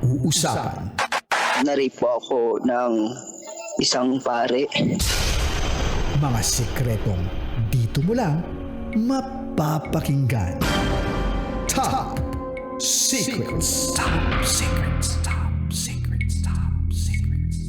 Pinag-uusapan. Na-rape po ako ng isang pare. Mga sikretong dito mo lang mapapakinggan. Top Secrets. Top Secrets. Top Secrets. Top Secrets.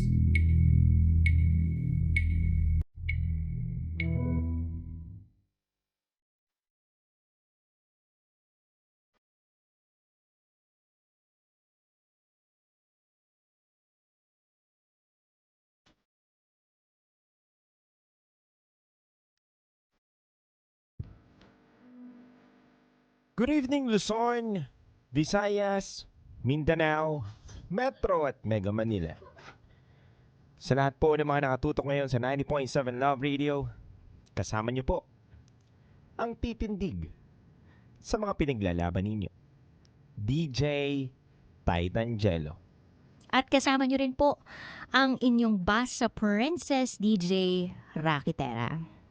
Good evening, Luzon, Visayas, Mindanao, Metro at Mega Manila. Sa lahat po ng mga nakatutok ngayon sa 90.7 Love Radio, kasama niyo po ang titindig sa mga pinaglalaban ninyo. DJ Titangelo. At kasama nyo rin po ang inyong Basa Princess DJ Rakitera.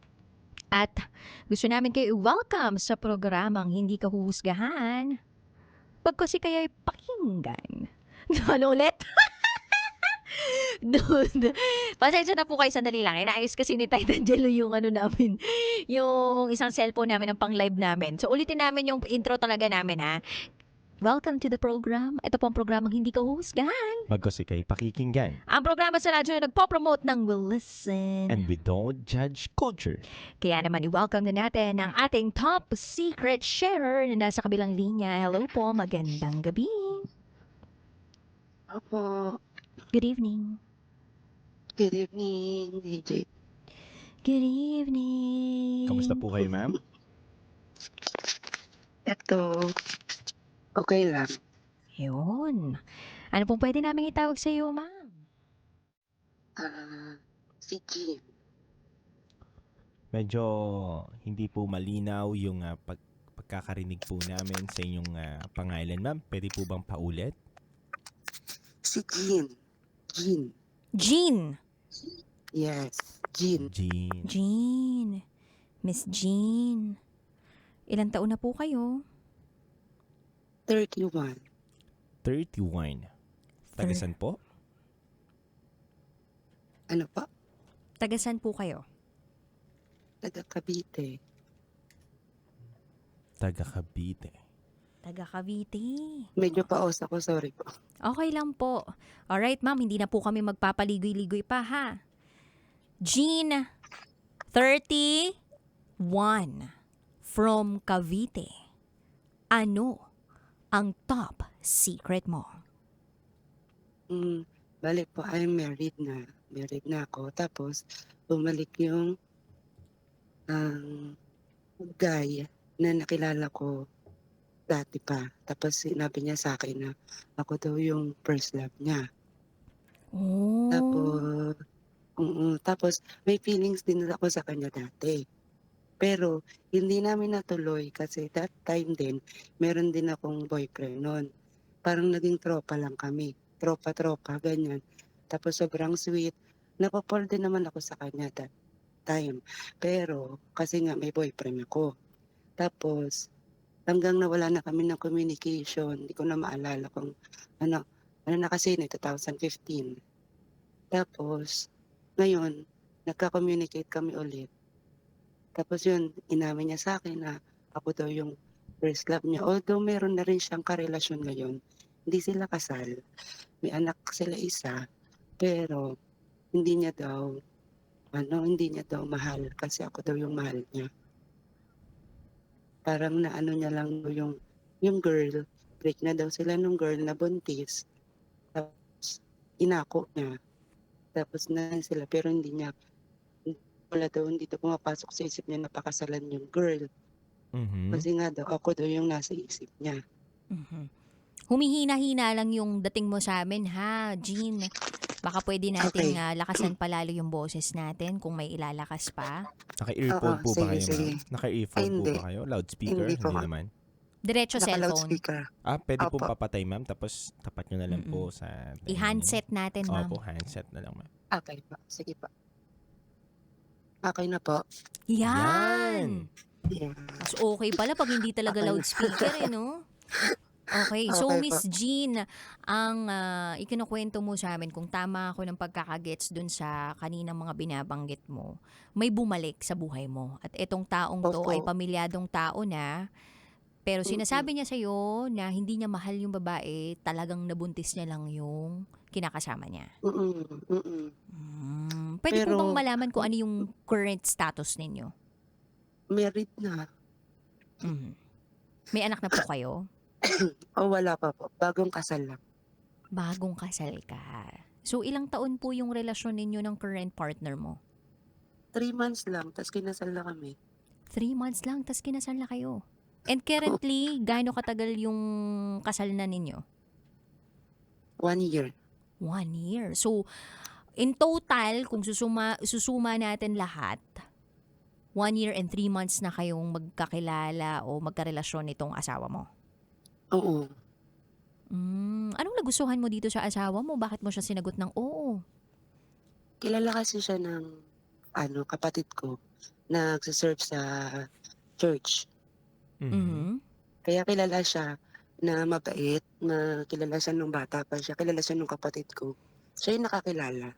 At gusto namin kayo i-welcome sa programang Hindi Ka Huhusgahan. Pagkasi kaya'y pakinggan. Ano ulit? Dude, pasensya na po kayo, sandali lang. Inaayos kasi ni Titangelo yung ano namin, yung isang cellphone namin ng pang-live namin. So ulitin namin yung intro talaga namin, ha. Welcome to the program. Ito po ang programang Hindi Ka Huhusgahan. Magkasi kay pakikinggan. Ang programa sa radyo na nagpo-promote ng Will Listen. And we don't judge culture. Kaya naman i-welcome na natin ang ating top secret sharer na nasa kabilang linya. Hello po, magandang gabi. Opo. Good evening. Good evening, DJ. Good evening. Kamusta po kayo, ma'am? Eto, okay lang. Yun. Ano pong pwede namin itawag sa iyo, ma'am? Si Jim. Medyo hindi po malinaw yung pagkakarinig po namin sa inyong pangalan, ma'am. Pwede po bang paulit? Si Jean. Jean. Jean. Yes, Jean. Jean. Jean. Miss Jean. Ilang taon na po kayo? 31. 31. Tagasan po? Ano pa? Tagasan po kayo? Taga Cavite. Taga Cavite. Taga Cavite. Medyo paos ako, sorry po. Okay lang po. Alright, ma'am. Hindi na po kami magpapaligoy-ligoy pa, ha? Jean, 31. From Cavite. Ano ang top secret mo? Balik po, I'm married na. Married na ako. Tapos, bumalik yung guy na nakilala ko dati pa. Tapos, sinabi niya sa akin na ako daw yung first love niya. Oh. Tapos may feelings din ako sa kanya dati. Pero hindi namin natuloy kasi that time din, meron din akong boyfriend noon. Parang naging tropa lang kami. Tropa-tropa, ganyan. Tapos sobrang sweet. Napapol din naman ako sa kanya that time. Pero kasi nga may boyfriend ako. Tapos hanggang nawala na kami ng communication. Hindi ko na maalala kung ano na kasi 2015. Tapos ngayon, nagka-communicate kami ulit. Tapos yun, inamin niya sa akin na ako daw yung first love niya. Although meron na rin siyang karelasyon ngayon, hindi sila kasal. May anak sila isa, pero hindi niya daw mahal kasi ako daw yung mahal niya. Parang naano niya lang yung girl, break na daw sila nung girl na buntis. Tapos inako niya. Tapos na sila pero hindi daw pumapasok sa isip niya na pakasalan yung girl. Mm-hmm. Kasi nga daw ako daw yung nasa isip niya. Mhm. Humihina-hina lang yung dating mo sa amin, ha, Jean? Baka pwede nating lakasan palalo yung boses natin kung may ilalakas pa. Naka-earphone po ba kayo, sige. ma'am? Naka-earphone po Hindi. ba kayo? Loudspeaker? Hindi po, Hindi ma'am. naman. Diretso cellphone. Naka-loudspeaker. Pwede po Opo. papatay, ma'am. Tapos tapat nyo na lang po sa... I-handset natin, ma'am. Opo, handset na lang, ma'am. Okay po. Sige po. Okay na po. Yan! Yeah. Mas okay pala pag hindi talaga Okay na. loudspeaker, no? Okay, so Okay po. Miss Jean, ang ikinukwento mo sa amin, kung tama ako ng pagkakagets dun sa kaninang mga binabanggit mo, may bumalik sa buhay mo. At itong taong 'to ay Opo. pamilyadong tao na, pero Mm. sinasabi niya sa'yo na hindi niya mahal yung babae, talagang nabuntis niya lang yung kinakasama niya. Mm, mm. Puwede po bang Pero malaman kung ano yung current status ninyo? married na. Mhm. May anak na po kayo? O wala pa po, bagong kasal lang. Bagong kasal ka. So, ilang taon po yung relasyon ninyo ng current partner mo? 3 months lang ta's kinasal na kami. 3 months lang, tas kinasal na kayo. And currently, gaano katagal yung kasal na ninyo? 1 year. 1 year. So, in total, kung susuma natin lahat, 1 year and 3 months na kayong magkakilala o magkarelasyon nitong asawa mo. Oo. Anong nagustuhan mo dito sa asawa mo? Bakit mo siya sinagot ng oo? Kilala kasi siya ng kapatid ko, nagse-serve sa church. Mhm. Kaya kilala siya na mabait, na kilala siya nung bata pa siya, kilala siya nung kapatid ko. Siya yung nakakilala.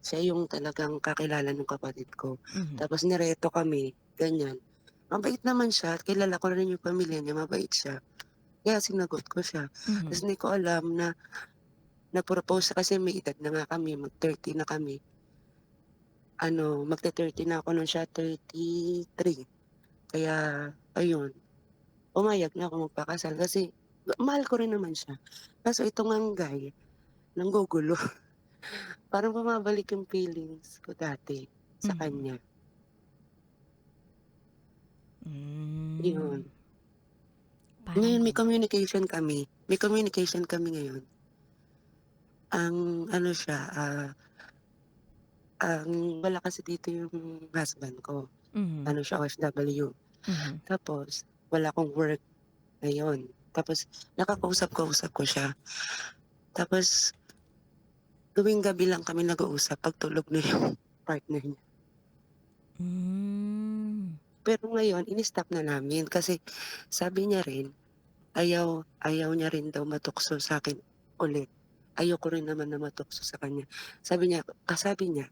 Siya yung talagang kakilala nung kapatid ko. Mhm. Tapos nireto kami, ganyan. Mabait naman siya, kilala ko rin yung pamilya niya, mabait siya. Kaya sinagot ko siya. Mhm. Tapos hindi ko alam na nag-propose siya kasi may edad na nga kami, mag-30 na kami. Magte-30 na ako nung siya 33. Kaya ayun, pumayag na ako magpakasal kasi mahal ko rin naman siya. Kaso ito ngang guy, nanggugulo. Parang bumabalik yung feelings ko dati sa Mhm. kanya. Hmm. Yun. Parang Ngayon may communication kami ngayon. Ang ano siya, wala kasi dito yung husband ko. Mhm. Ano siya, OFW. Mhm. Tapos wala akong work ngayon. Tapos nakakausap-kausap ko siya. Tapos tuwing gabi lang kami nag-uusap 'pag tulog na yung partner niya. Hmm. Pero ngayon ini-stop na namin kasi sabi niya rin ayaw ayaw niya rin daw matukso sa'kin ulit. Ayoko rin naman na matukso sa kanya. Sabi niya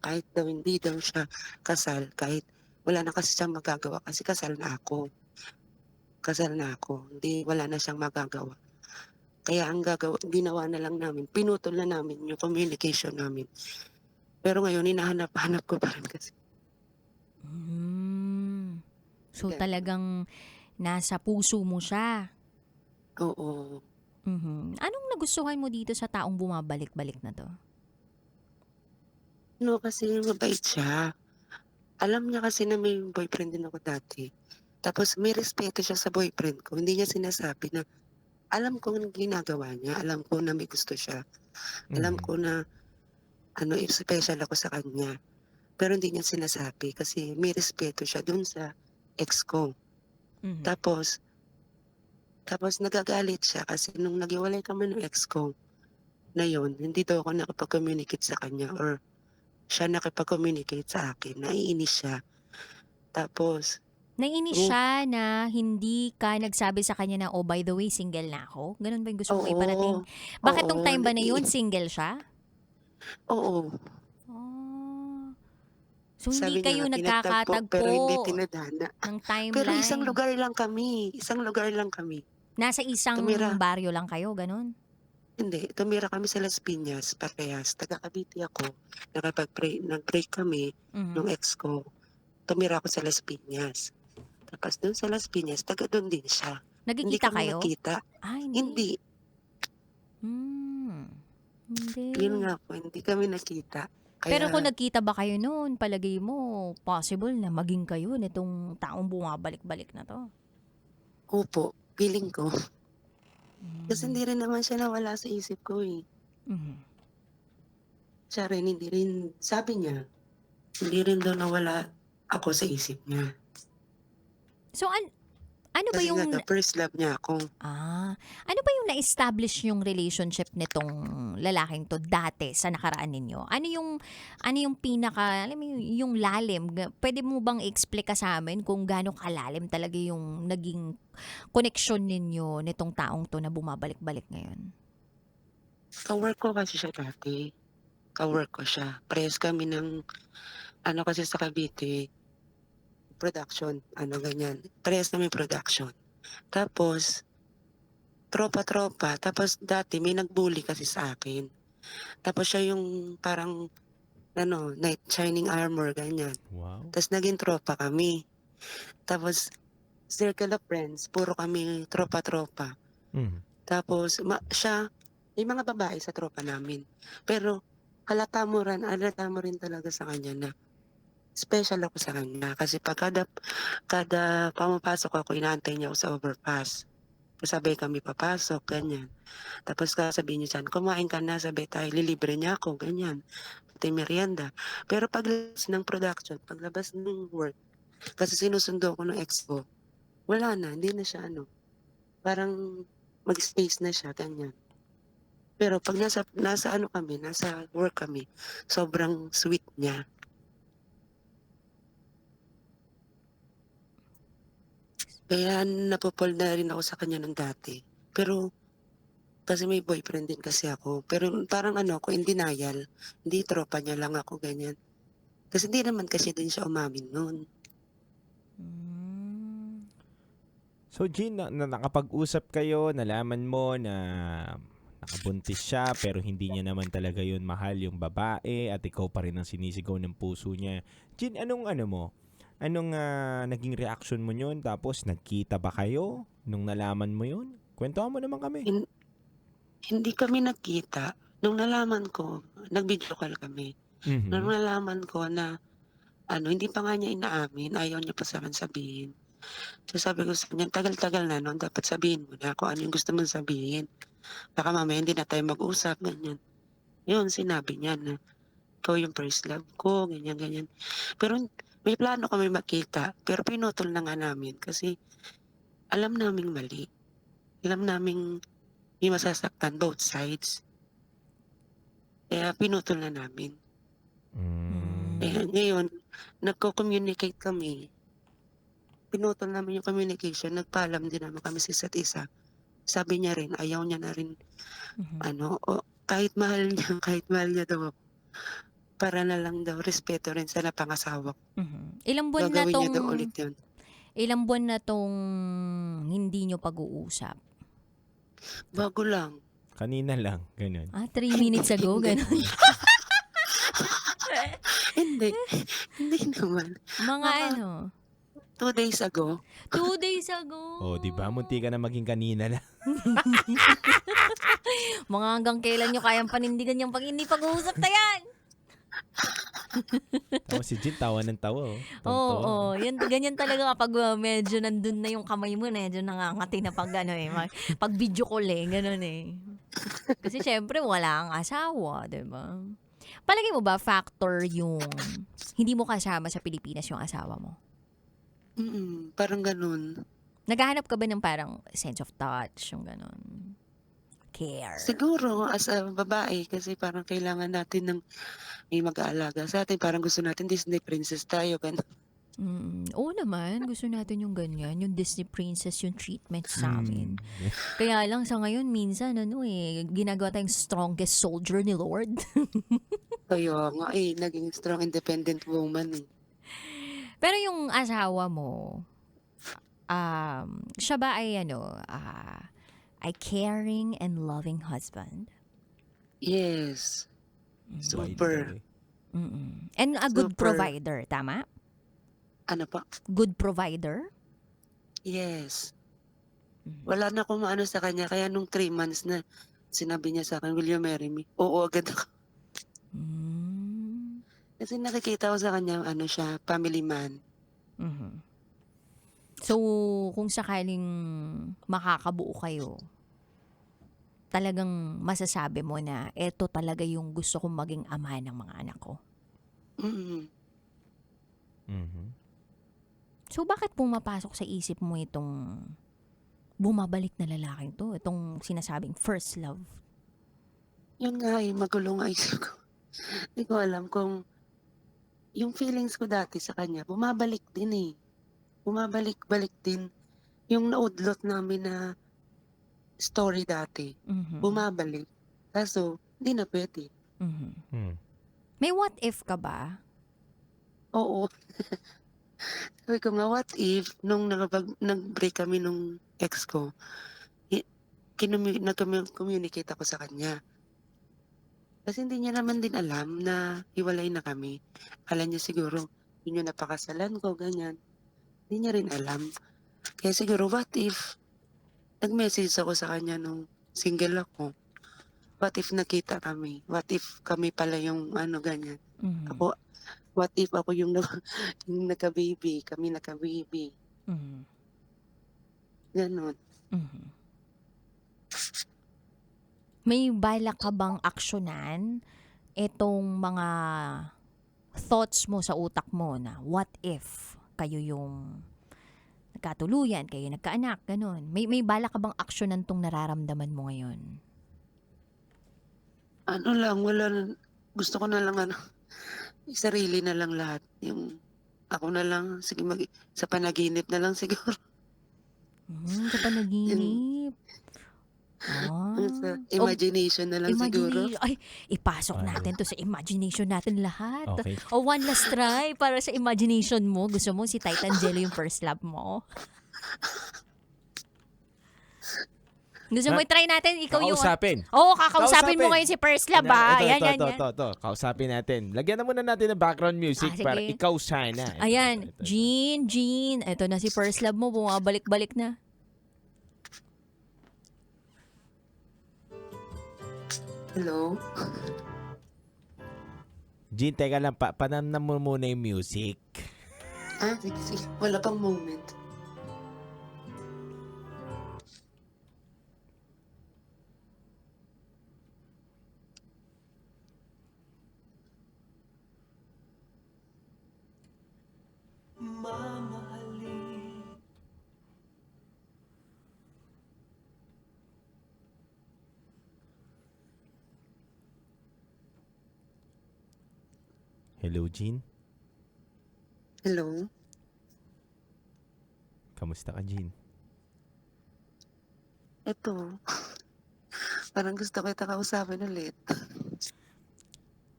kahit daw hindi daw siya kasal, kahit wala na kasi siyang magagawa kasi kasal na ako, hindi wala na siyang magagawa. Kaya ang ginawa na lang namin, pinutol na namin yung communication namin. Pero ngayon hinahanap-hanap ko pa rin kasi. Hmm. So, Ganun. talagang nasa puso mo siya. Oo. Mhm. Anong nagustuhan mo dito sa taong bumabalik-balik na 'to? Kasi mabait siya. Alam niya kasi na may boyfriend din ako dati. Tapos may respeto siya sa boyfriend ko. Hindi niya sinasabi na alam ko ang ginagawa niya. Alam ko na may gusto siya. Alam Mhm. ko na special ako sa kanya. Pero hindi niya sinasabi kasi may respeto siya dun sa ex ko. Mhm. Tapos, tapos nagagalit siya kasi nung naghiwalay kami ng ex ko na yun, hindi daw ako nakapag-communicate sa kanya or siya nakipag-communicate sa akin. Naiinis siya. Tapos, Naiinis oh, siya na hindi ka nagsabi sa kanya na, "Oh, by the way, single na ako." Gano'n ba yung gusto mong iparating? oo, Bakit oo, nung time ba na yun, single siya? oo. Ah. So, hindi Sabi niya kayo nga pinagtagpo pero hindi nagkakatagpo tinadhana. ng Pero isang timeline. lugar lang kami, isang lugar lang kami. Nasa isang Tumira baryo lang kayo, gano'n? tumira kami sa Las Piñas parehas, taga Cavite ako. Nag-break kami Mhm. nung ex ko, tumira ako sa Las Piñas. Tapos dun sa Las Piñas, taga dun din siya. Hindi Nagkikita kami kayo? nagkita. Ah, hindi. Hindi, Hmm. yun Hindi. nga po, hindi kami nakita. Pero Kaya, kung nagkita ba kayo no'n, palagay mo possible na maging kayo nitong taong bumabalik-balik na 'to? opo, feeling ko. Kasi Hmm. hindi rin naman siya nawala sa isip ko eh. Mhm. Siya rin, hindi rin, sabi niya, hindi rin daw nawala ako sa isip niya. So, Ano ba Kasi yung nga, first love niya ako. ano ba yung na-establish yung relationship nitong lalaking to dati sa nakaraan ninyo? Ano yung pinaka, alam mo yung lalim? Pwede mo bang i-explica sa amin kung gaano kalalim talaga yung naging connection ninyo nitong taong to na bumabalik-balik ngayon? Ka-work ko kasi siya dati. Ka-work ko siya. Parehas kami ng, ano kasi sa Cavite, production, ano ganyan. Parehas kami production. Tapos, tropa-tropa. Tapos dati may nag-bully kasi sa akin. Tapos siya yung parang, knight shining armor, ganyan. Wow. Tapos naging tropa kami. Tapos, circle of friends, puro kami tropa-tropa. Mhm. Tapos, may mga babae sa tropa namin. Pero, halata mo rin talaga sa kanya na special ako sa kanya. Kasi kada pumapasok ako, inaantay niya ako sa overpass. Sabay kami papasok, ganyan. Tapos sasabihin niya saan, kumain ka na, sabay tayo, lilibre niya ako, ganyan. Pati merienda. Pero paglabas ng production, paglabas ng work, kasi sinusundo ko ng ex ko, wala na, hindi na siya parang mag-space na siya, ganyan. Pero pag nasa work kami, sobrang sweet niya. Kaya napupol na rin ako sa kanya ng dati. Pero, kasi may boyfriend din kasi ako. Pero parang ako, in denial. Hindi, tropa niya lang ako, ganyan. Kasi hindi naman kasi din siya umamin noon. So Jean, nakapag-usap kayo, nalaman mo na nakabuntis siya pero hindi niya naman talaga yun mahal yung babae at ikaw pa rin ang sinisigaw ng puso niya. Jean, anong naging reaction mo yun? Tapos nagkita ba kayo nung nalaman mo yun? Kwentuhan mo naman kami. Hindi kami nagkita. Nung nalaman ko, nag-video call kami. Mhm. Nung nalaman ko na, hindi pa nga niya inaamin, ayaw niya pa sa akin sabihin. So sabi ko sa kanya, tagal-tagal na noon, dapat sabihin mo na kung ano yung gusto mong sabihin. Baka mamaya hindi na tayo mag-usap, ganyan. Yun, sinabi niya na, ikaw yung first love ko, ganyan, ganyan. Pero may plano kami makita, pero pinutol na nga namin kasi alam naming mali. Alam naming may masasaktan both sides. Kaya pinutol na namin. Kaya ngayon, nagko-communicate kami. Pinutol namin yung communication, nagpaalam din naman kami sa isa't isa. Sabi niya rin, ayaw niya na rin, kahit mahal niya daw ako, para na lang daw, respeto rin sa napangasawa ko. Ilang buwan na Gagawin niya daw tong ulit yun. ilang buwan na tong hindi nyo pag-uusap? Bago lang. Kanina lang, ganun. 3 minutes ago, ganun. Hindi. Hindi naman. Mga 2 days ago. 2 days ago. Oh, di ba? Munti ka na maging kanina na. Mga hanggang kailan nyo kayang panindigan yung hindi pag-uusap na yan? Tapos si Jean, tawa ng tawa. Oo, ganyan talaga kapag medyo nandun na yung kamay mo, medyo nangangati na pag pag video call ganun Kasi syempre wala kang asawa, di ba? Palagay mo ba factor yung hindi mo kasama sa Pilipinas yung asawa mo? Parang ganun. Naghahanap ka ba ng parang sense of touch, yung ganun? Care? Siguro, as a babae, kasi parang kailangan natin ng may mag-aalaga sa atin. Parang gusto natin Disney princess tayo. Ganun. Oo naman, gusto natin yung ganyan, yung Disney princess, yung treatment sa amin. Kaya lang sa ngayon, minsan, ginagawa tayong strongest soldier ni Lord. Kaya nga, naging strong independent woman. Pero yung asawa mo, siya ba ay ay caring and loving husband? Yes. Super. And a good Super. provider, tama? Ano pa? Good provider? Yes. Wala na akong maano sa kanya. Kaya nung 3 months na sinabi niya sa akin, will you marry me? Oo, agad ako. Kasi nakikita ko sa kanya, siya, family man. So, kung sakaling makakabuo kayo, talagang masasabi mo na eto talaga yung gusto kong maging ama ng mga anak ko. So, bakit pumapasok sa isip mo itong bumabalik na lalaking to? Itong sinasabing first love? Yun nga magulo nga isip ko. Hindi ko alam kung yung feelings ko dati sa kanya, bumabalik din eh. Bumabalik-balik din. Yung naudlot namin na story dati, Mhm. bumabalik. Kaso, hindi na pwede. Mhm. Hmm. May what if ka ba? Oo. Sabi ko nga, what if, nung nag-break kami nung ex ko, nag-communicate ako sa kanya. Kasi hindi niya naman din alam na hiwalay na kami. Akala niya siguro, yun yung napakasalan ko, ganyan. Hindi niya rin alam. Kaya siguro, what if, nag-message ako sa kanya nung single ako. What if nakita kami? What if kami pala yung ganyan? Mhm. Ako, what if ako yung, yung nagka-baby, kami nagka-baby. Mhm. Ganon. Mhm. May balak ka bang aksyonan itong mga thoughts mo sa utak mo na what if kayo yung nagkatuluyan, kayo nagkaanak, ganun. May balak ka bang aksyonan tong nararamdaman mo ngayon? Gusto ko na lang sarili na lang lahat. Yung ako na lang, sige sa panaginip na lang siguro. Sa panaginip. Sa imagination na lang siguro. Imagination. Ay, ipasok Ay. natin to sa imagination natin lahat. Okay. O one last try para sa imagination mo. Gusto mo si Titan Jello yung first love mo? Gusto mo i-try natin? Ikaw yung... Kakausapin. Oo, kakausapin mo Kausapin. ngayon si first love ba? Ayan. Ito. Kausapin natin. Lagyan na muna natin ng background music Sige. para ikaw sana. Ito, Ayan, ito. Jean. Ito na si first love mo. Bumabalik-balik na. Hello? Jean, teka lang. Panamnam mo muna yung music. Sige. Wala pang moment. Hello, Jean. Hello? Kamusta ka, Jean? Ito. Parang gusto ko kita kausapin ulit.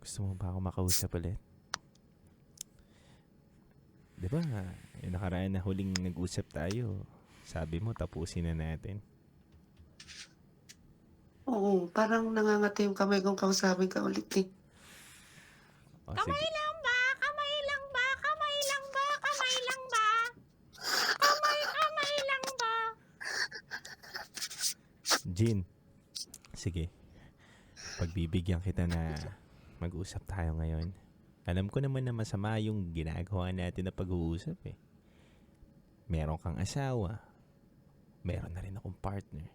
Gusto mo ba ako makausap ulit? Di ba, yung nakaraan na huling nag-usap tayo, sabi mo, tapusin na natin. Oo, parang nangangati yung kamay kong kausapin ka ulit eh. O, sige. lang ba? Kamay lang ba? Kamay lang ba? Kamay lang ba? Kamay lang ba? Jean, sige. Pagbibigyan kita na mag-usap tayo ngayon. Alam ko naman na masama yung ginagawa natin na pag-uusap eh. Meron kang asawa. Meron na rin akong partner.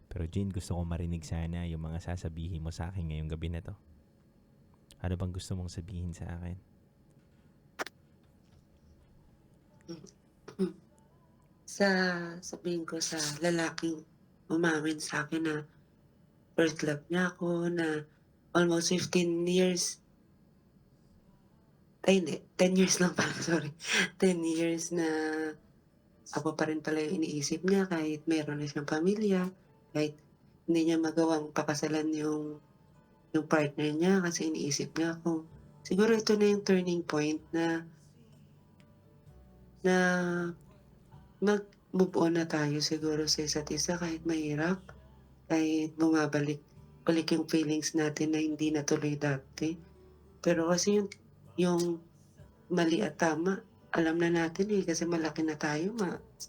Pero Jean, gusto ko marinig sana yung mga sasabihin mo sa akin ngayong gabi na to. Ano bang gusto mong sabihin sa akin? Sabihin ko sa lalaking umamin sa akin na first love niya ako, na almost 15 years. Ay, hindi. 10 years lang pala, sorry. 10 years na ako pa rin pala yung iniisip niya kahit meron na siyang pamilya, kahit hindi niya magawang pakasalan yung partner niya kasi iniisip niya ako. Siguro ito na yung turning point na mag-move on na tayo siguro sa isa't isa kahit mahirap, kahit bumabalik yung feelings natin na hindi natuloy dati. Pero kasi yung mali at tama, alam na natin eh, kasi malaki na tayo,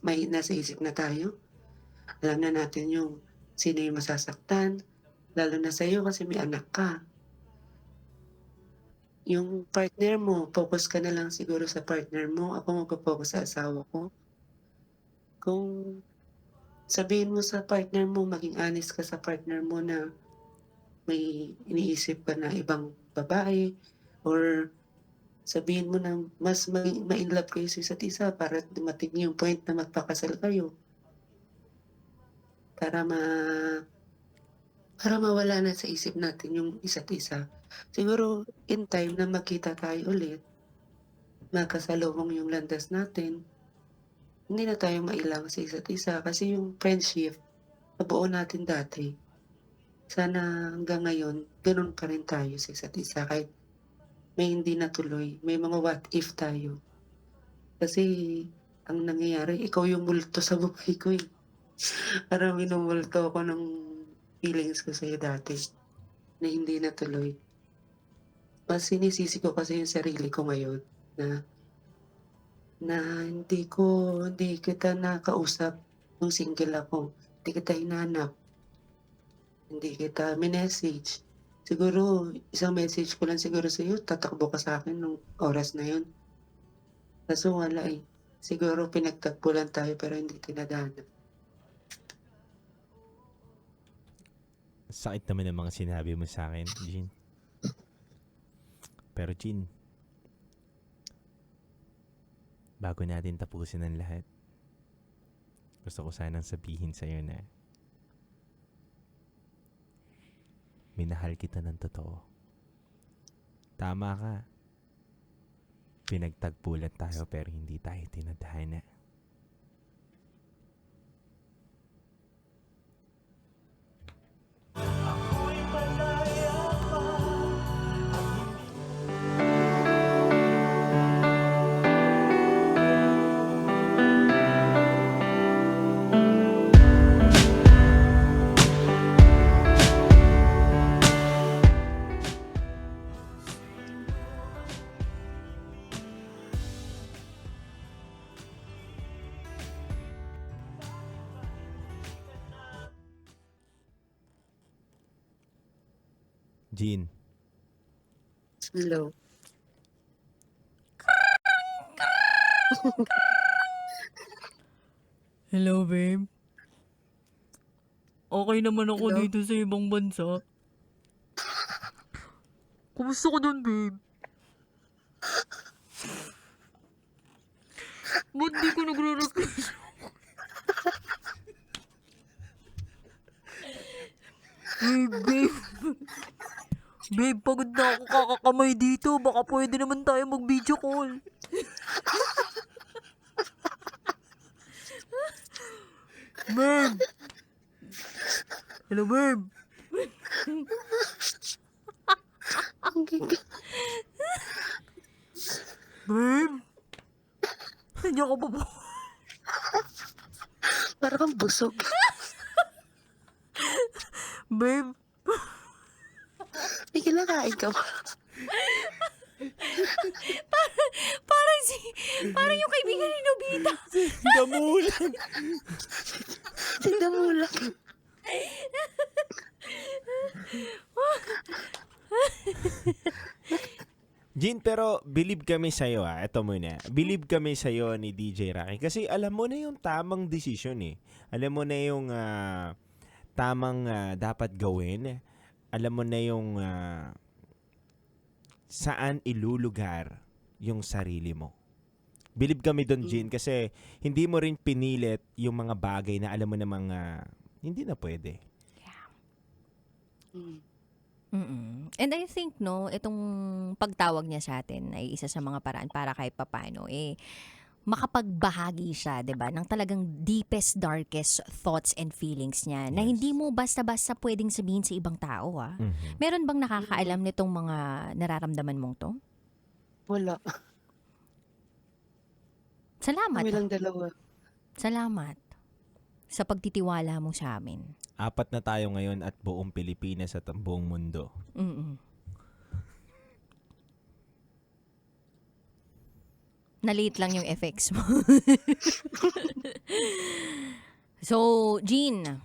may nasa isip na tayo. Alam na natin yung sino yung masasaktan, lalo na sa'yo kasi may anak ka. Yung partner mo, focus ka na lang siguro sa partner mo. Ako mag-focus sa asawa ko. Kung sabihin mo sa partner mo, maging honest ka sa partner mo na may iniisip ka na ibang babae or sabihin mo na mas ma-in love kayo sa isa't isa para dumating yung point na magpakasal kayo. Para mawala na sa isip natin yung isa't isa. Siguro in time na magkita tayo ulit, magkasalubong yung landas natin, hindi na tayo mailang sa isa't isa kasi yung friendship nabuo natin dati. Sana hanggang ngayon, ganun pa rin tayo sa isa't isa kahit may hindi natuloy, may mga what if tayo. Kasi ang nangyayari, ikaw yung multo sa buhay ko eh. Parang minumulto ako ng feelings ko sa'yo dati na hindi natuloy. Mas sinisisi ko kasi yung sarili ko ngayon na hindi kita nakausap nung single ako. Hindi kita hinanap. Hindi kita minessage. Siguro, isang message ko lang siguro sa'yo, tatakbo ka sa akin nung oras na yun. Kaso wala eh. Siguro pinagtagpo lang tayo pero hindi tinadhana. Sakit naman ng mga sinabi mo sa akin, Jean. Pero Jean, bago natin tapusin ang lahat, gusto ko sanang sabihin sa'yo na minahal kita ng totoo. Tama ka. Pinagtagpo lang tayo pero hindi tayo tinadhana. Jean, Hello. Hello, babe. Okay naman ako Hello? dito sa ibang bansa. Kumusta ka doon, babe? Ba't di ko nagre-request? Babe. Babe, pagod na ako kakakamay dito. Baka pwede naman tayo mag-video call. Babe. Hello, babe. Babe. Hindi ako babo. Parang kang busog. Babe. May kinakain ka ba? Parang yung kaibigan ni Nobita. damulan! Tignan mo lang. Jean, pero believe kami sa'yo ah. Ito muna. Believe kami sa'yo ni DJ Rocky. Kasi alam mo na yung tamang desisyon eh. Alam mo na yung tamang dapat gawin. Alam mo na yung saan ilulugar yung sarili mo. Believe kami doon, Jean, kasi hindi mo rin pinilit yung mga bagay na alam mo namang hindi na pwede. And I think, no, itong pagtawag niya sa atin ay isa sa mga paraan para kahit papano, makapagbahagi siya, 'di ba, ng talagang deepest, darkest thoughts and feelings niya na Yes. hindi mo basta-basta pwedeng sabihin sa ibang tao, Mhm. Meron bang nakakaalam nitong mga nararamdaman mong to? Wala. Salamat. Kami lang dalawa. Salamat sa pagtitiwala mo sa amin. 4 na tayo ngayon at buong Pilipinas at ang buong mundo. Mm-mm. Na-late lang yung effects mo. So, Jean,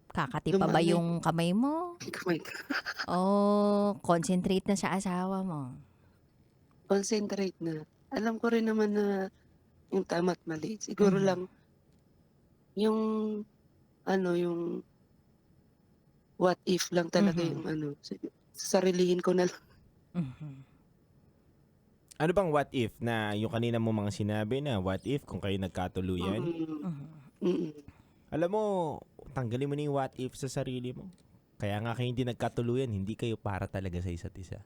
kakati pa ba Lumamig. yung kamay mo? Oh my God. O concentrate na sa asawa mo? Concentrate na. Alam ko rin naman na yung tama at mali. Siguro lang yung yung what if lang talaga Mhm. yung sarilihin ko na lang. Mhm. Ano bang what if na yung kanina mo mga sinabi na what if kung kayo nagkatuluyan? Mhm. Mm. Alam mo, tanggalin mo na yung what if sa sarili mo. Kaya nga kayo hindi nagkatuluyan, hindi kayo para talaga sa isa't isa.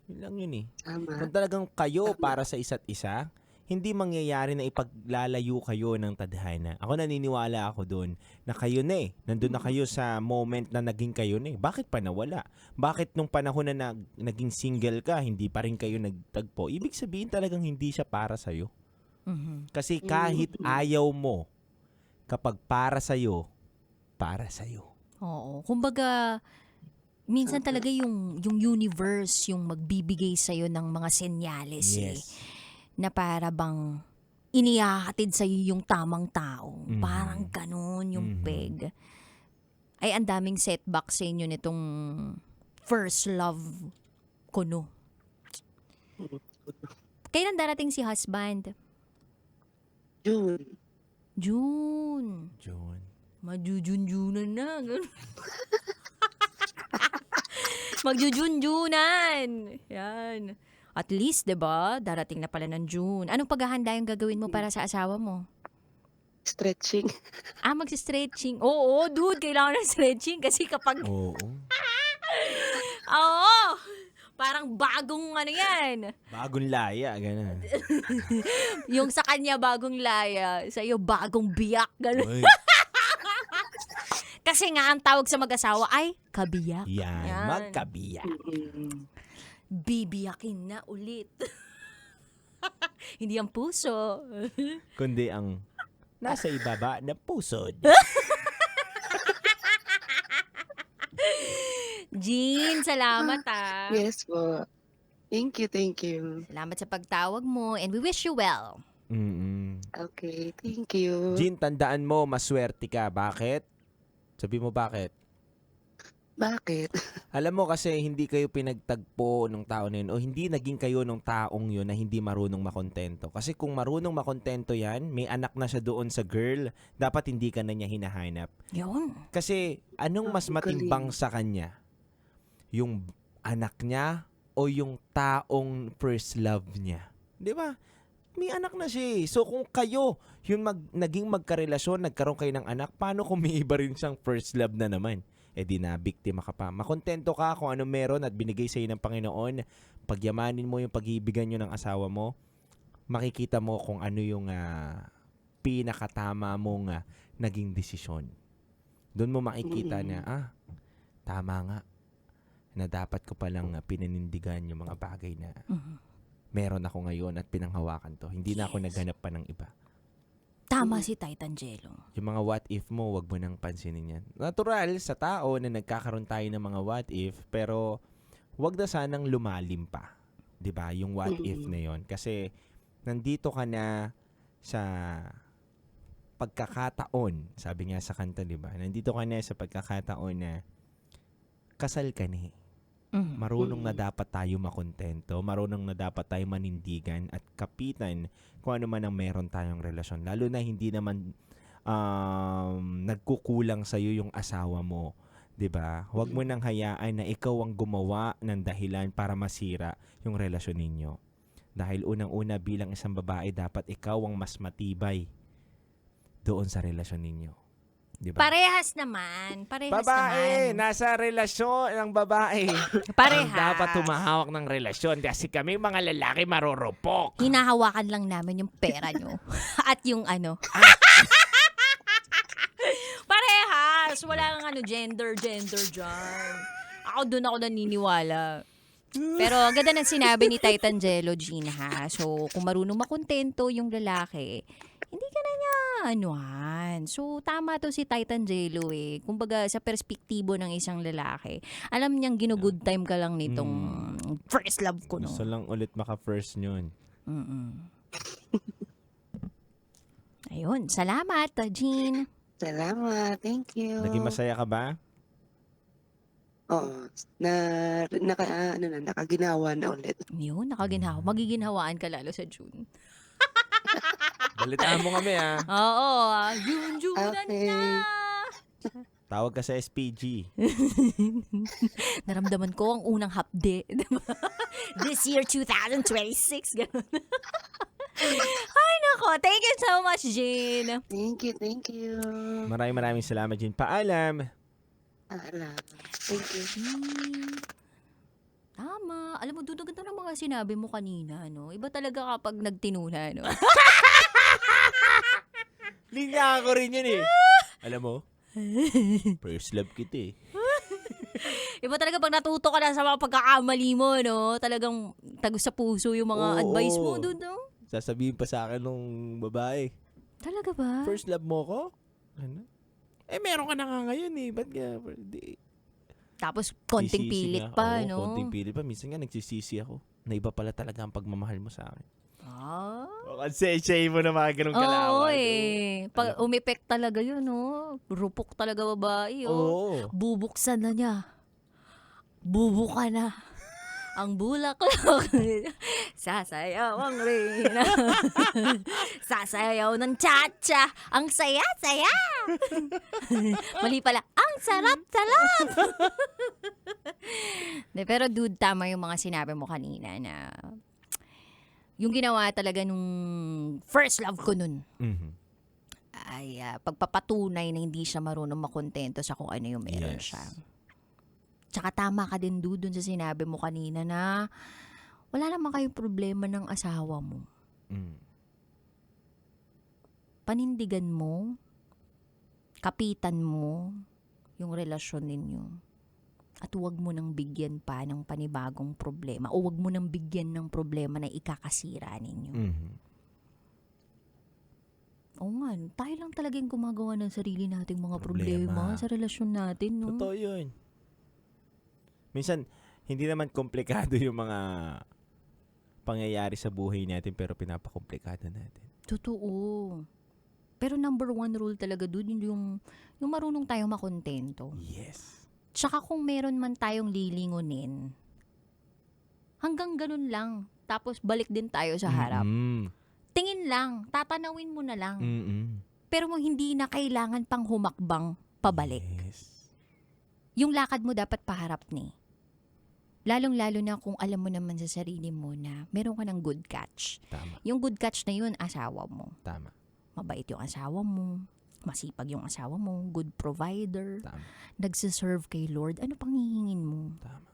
Yun lang yun eh. Tama. Kung talagang kayo para sa isa't isa, hindi mangyayari na ipaglalayo kayo ng tadhana. Ako naniniwala ako doon na kayo na eh. Nandun na kayo sa moment na naging kayo na eh. Bakit pa nawala? Bakit nung panahon na naging single ka, hindi pa rin kayo nagtagpo? Ibig sabihin talagang hindi siya para sa'yo. Mhm. Kasi kahit ayaw mo, kapag para sa'yo, para sa'yo. Oo. Kumbaga, minsan talaga yung universe yung magbibigay sa'yo ng mga senyales eh. Yes. Na para bang inihahatid sa'yo yung tamang tao. Mhm. Parang ganun yung Mhm. peg. Ay, ang daming setback sa inyo nitong first love ko, no? Kailan darating si husband? June. June. June. Majujunjunan na. Ganun. Magjujunjunan. Yan. At least, 'di ba? Darating na pala ng June. Anong paghahanda yung gagawin mo para sa asawa mo? Stretching. Magsi-stretching. Oo, dude, kailangan ng stretching kasi kapag Oo. oo, parang bagong ano 'yan. Bagong laya, gano'n. Yung sa kanya bagong laya, sa iyo bagong biyak, ganun. Uy, Kasi nga ang tawag sa mag-asawa ay kabiyak. yan, Yan. magkabiyak. Mm. Bibiyakin na ulit. Hindi ang puso. Kundi ang nasa ibaba na pusod. Jean, salamat ah. Yes po. Thank you, thank you. Salamat sa pagtawag mo and we wish you well. Mm-mm. Okay, thank you. Jean, tandaan mo, maswerte ka. Bakit? Sabi mo bakit? Bakit? Alam mo kasi hindi kayo pinagtagpo ng tao na yun o hindi naging kayo ng taong yun na hindi marunong makontento. Kasi kung marunong makontento yan, may anak na siya doon sa girl, dapat hindi ka na niya hinahanap. Yun. Kasi anong mas matimbang sa kanya? Yung anak niya o yung taong first love niya? 'Di ba? May anak na siya eh. So kung kayo yung naging magkarelasyon, nagkaroon kayo ng anak, paano kung may iba rin siyang first love na naman? Eh di na, biktima ka pa. Makontento ka kung ano meron at binigay sa iyo ng Panginoon. Pagyamanin mo yung pag-iibigan nyo ng asawa mo, makikita mo kung ano yung pinakatama mong naging desisyon. Doon mo makikita na, tama nga, na dapat ko palang pinanindigan yung mga bagay na meron ako ngayon at pinanghawakan to. Hindi na ako naghanap pa ng iba. Tama si Titangelo. Yung mga what if mo, wag mo nang pansinin yan. Natural sa tao na nagkakaroon tayo ng mga what if, pero wag na sanang lumalim pa. 'Di ba? Yung what if na yon. Kasi nandito ka na sa pagkakataon, sabi nga sa kanta, 'di ba? Nandito ka na sa pagkakataon na kasal ka na eh. Marunong na dapat tayo makontento, marunong na dapat tayo manindigan at kapitan kung ano man ang meron tayong relasyon. Lalo na hindi naman nagkukulang sa iyo yung asawa mo, 'di ba? Huwag mo nang hayaan na ikaw ang gumawa ng dahilan para masira yung relasyon ninyo. Dahil unang-una bilang isang babae, dapat ikaw ang mas matibay doon sa relasyon ninyo. Diba? Parehas naman. Parehas Babae, naman. nasa relasyon ng babae. Parehas. Dapat tumahawak ng relasyon kasi kami mga lalaki marurupok. Hinahawakan lang namin yung pera nyo. At yung ano. Parehas. Wala kang gender dyan. Ako doon ako naniniwala. Pero ang ganda ng sinabi ni Titangelo, Jean, ha? So, kung marunong makontento yung lalaki, hindi ka na niya anuhan. So, tama to si Titangelo eh. Kumbaga, sa perspektibo ng isang lalaki, alam niyang ginugood time ka lang nitong first love ko, no? Gusto lang ulit maka-first yun. Ayun, salamat, Jean. Salamat, thank you. Naging masaya ka ba? Oo, nakaginawa na ulit. Yun, nakaginhawa. Magiginhawaan ka lalo sa June. Balitaan mo kami Oo, June na. Okay. Tawag ka sa SPG. Naramdaman ko ang unang hapde. Diba? This year, 2026. Ganun. Ay, nako. Thank you so much, Jane. Thank you. Maraming salamat, Jin. Paalam. Thank you. Tama. Alam mo, Dudo, ganda ng mga sinabi mo kanina, no? Iba talaga kapag nagtinuna, no? Linya ko rin yun eh. Alam mo? First love kita eh. Iba talaga pag natuto ka na sa mga pagkakamali mo, no? Talagang tagos sa puso yung mga Oo. advice mo, Dudo. Sasabihin pa sa akin nung babae, Talaga ba? first love mo ko? Ano? Eh, meron ka na nga ngayon eh. Ba't ka? Tapos, konting Sisisi pilit nga. pa, Oo, no? konting pilit pa. Minsan nga nagsisisi ako. Na iba pala talaga ang pagmamahal mo sa akin. Ah. O, kasi mo na mga ganong kalawan. Oo eh. Pag umepek talaga yun, no? Rupok talaga babae, oh. Oo. Bubuksan na niya. Bubuka na. Ang bulaklak. Sasayaw ang reyna. Sasayaw ng cha-cha. Ang saya-saya. Mali pala. Ang sarap-sarap. Pero dude, tama yung mga sinabi mo kanina na yung ginawa talaga nung first love ko nun Mhm. ay pagpapatunay na hindi siya marunong makontento sa kung ano yung meron Yes. siya. Tsaka tama ka din dun sa sinabi mo kanina na wala naman kayong problema ng asawa mo. Mm. Panindigan mo, kapitan mo yung relasyon ninyo. At huwag mo nang bigyan pa ng panibagong problema o huwag mo nang bigyan ng problema na ikakasira ninyo. Mhm. Oo nga, tayo lang talaga yung gumagawa ng sarili nating mga Problema. problema sa relasyon natin, no? Totoo yun. Minsan, hindi naman komplikado yung mga pangyayari sa buhay natin pero pinapakomplikado natin. Totoo. Pero number one rule talaga doon yung marunong tayong makontento. Yes. Tsaka kung meron man tayong lilingunin, hanggang ganun lang. Tapos balik din tayo sa harap. Mm-mm. Tingin lang, tatanawin mo na lang. Mm-mm. Pero hindi na kailangan pang humakbang pabalik. Yes. Yung lakad mo dapat paharap ni. Lalong-lalo na kung alam mo naman sa sarili mo na meron ka ng good catch. Tama. Yung good catch na yun, asawa mo. Tama. Mabait yung asawa mo. Masipag yung asawa mo. Good provider. Tama. Nagsiserve kay Lord. Ano pang hihingin mo? Tama.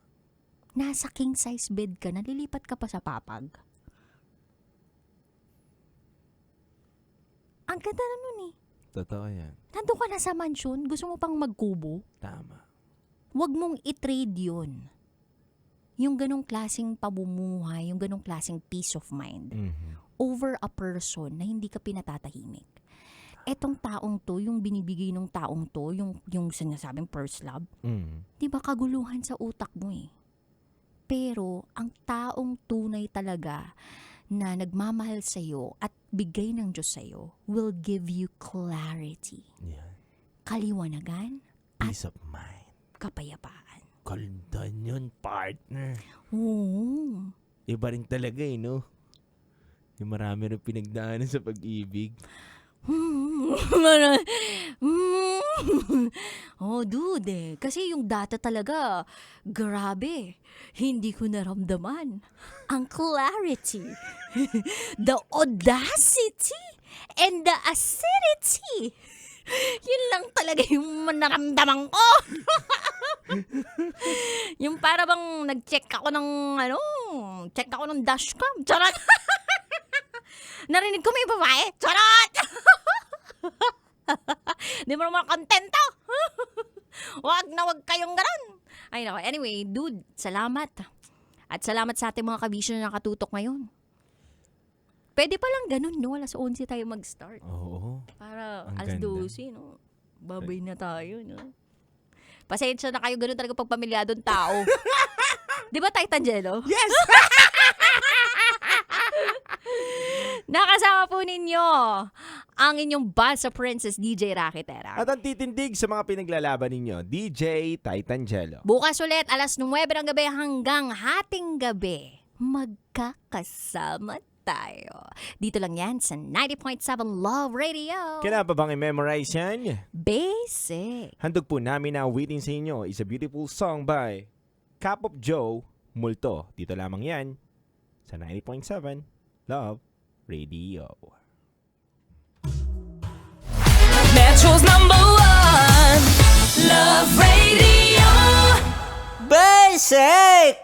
Nasa king size bed ka, nalilipat ka pa sa papag. Ang ganda na nun eh. Totoo yan. Nandun ka na sa mansion, gusto mo pang magkubo. Tama. Huwag mong i-trade yun. Yung ganong klaseng pabumuhay, yung ganong klaseng peace of mind Mhm. over a person na hindi ka pinatatahimik. Etong taong to, yung binibigay ng taong to, yung sinasabing first love, Mm. di ba kaguluhan sa utak mo eh. Pero ang taong tunay talaga na nagmamahal sa'yo at bigay ng Diyos sa'yo will give you clarity, Yan. kaliwanagan, Peace of mind. kapayapaan. Kaldan yun, partner. Oo. Iba rin talaga eh, no? Yung marami rin pinagdaanan sa pag-ibig. Oh, dude eh. Kasi yung data talaga, grabe. Hindi ko naramdaman ang clarity, the audacity, and the acidity. Yun lang talaga yung naramdaman ko. Yung para bang nag-check ako ng check ako ng dashcam. Charot! Narinig ko may babae. Charot! Di mo naman kontento. Wag kayong ganon. Ay nako. Anyway, dude, salamat. At salamat sa ating mga kabisyo na nakatutok ngayon. Pwede pa lang ganun, no? Alas 11 tayo mag-start. Oo. Para Ang alas ganda. 12, no? Babay na tayo, no? Pasensya na kayo, ganun talaga pag pamilyadong tao. Di ba, Titan Jello? Yes! Nakasama po ninyo ang inyong Basa Princess DJ Rakitera. At ang titindig sa mga pinaglalaban ninyo, DJ Titan Jello. Bukas ulit, alas 9 ng gabi hanggang hating gabi, magkakasama tayo. Dito lang yan sa 90.7 Love Radio. Kailangan pa bang i-memorize yan? Basic. Handog po namin na awitin sa inyo is a beautiful song by Cup of Joe, Multo. Dito lamang yan sa 90.7 Love Radio. Metro's #1 Love Radio. Basic!